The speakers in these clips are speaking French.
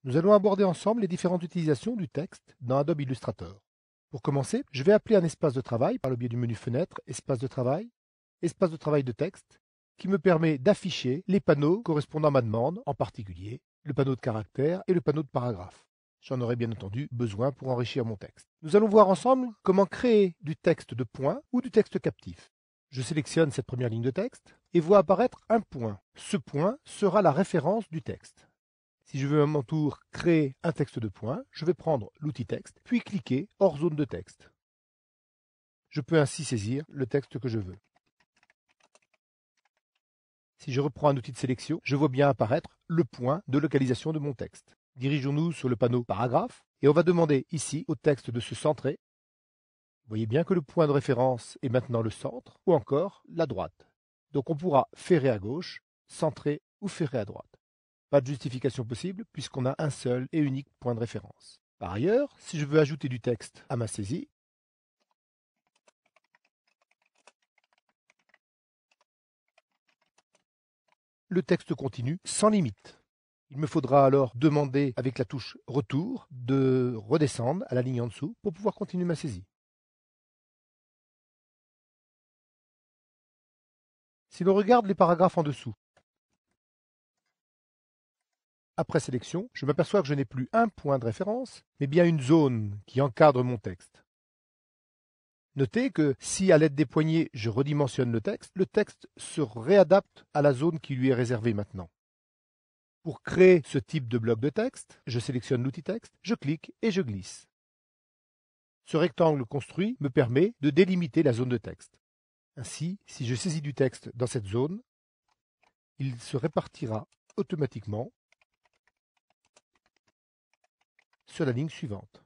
Nous allons aborder ensemble les différentes utilisations du texte dans Adobe Illustrator. Pour commencer, je vais appeler un espace de travail par le biais du menu Fenêtre, espace de travail de texte, qui me permet d'afficher les panneaux correspondant à ma demande, en particulier le panneau de caractère et le panneau de paragraphe. J'en aurai bien entendu besoin pour enrichir mon texte. Nous allons voir ensemble comment créer du texte de point ou du texte captif. Je sélectionne cette première ligne de texte et vois apparaître un point. Ce point sera la référence du texte. Si je veux à mon tour créer un texte de point, je vais prendre l'outil texte, puis cliquer hors zone de texte. Je peux ainsi saisir le texte que je veux. Si je reprends un outil de sélection, je vois bien apparaître le point de localisation de mon texte. Dirigeons-nous sur le panneau paragraphe et on va demander ici au texte de se centrer. Vous voyez bien que le point de référence est maintenant le centre ou encore la droite. Donc on pourra ferrer à gauche, centrer ou ferrer à droite. Pas de justification possible puisqu'on a un seul et unique point de référence. Par ailleurs, si je veux ajouter du texte à ma saisie, le texte continue sans limite. Il me faudra alors demander avec la touche Retour de redescendre à la ligne en dessous pour pouvoir continuer ma saisie. Si l'on regarde les paragraphes en dessous, après sélection, je m'aperçois que je n'ai plus un point de référence, mais bien une zone qui encadre mon texte. Notez que si à l'aide des poignées je redimensionne le texte se réadapte à la zone qui lui est réservée maintenant. Pour créer ce type de bloc de texte, je sélectionne l'outil texte, je clique et je glisse. Ce rectangle construit me permet de délimiter la zone de texte. Ainsi, si je saisis du texte dans cette zone, il se répartira automatiquement sur la ligne suivante.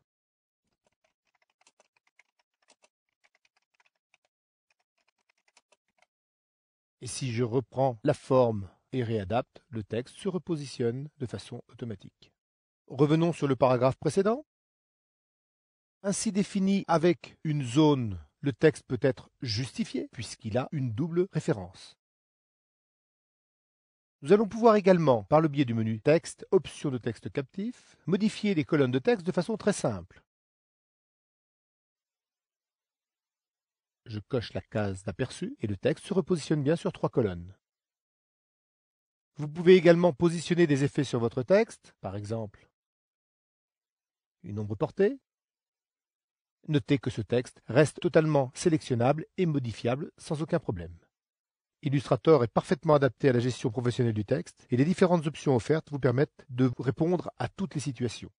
Et si je reprends la forme et réadapte, le texte se repositionne de façon automatique. Revenons sur le paragraphe précédent. Ainsi défini avec une zone, le texte peut être justifié puisqu'il a une double référence. Nous allons pouvoir également, par le biais du menu Texte, option de texte captif, modifier les colonnes de texte de façon très simple. Je coche la case d'aperçu et le texte se repositionne bien sur 3 colonnes. Vous pouvez également positionner des effets sur votre texte, par exemple une ombre portée. Notez que ce texte reste totalement sélectionnable et modifiable sans aucun problème. Illustrator est parfaitement adapté à la gestion professionnelle du texte et les différentes options offertes vous permettent de répondre à toutes les situations.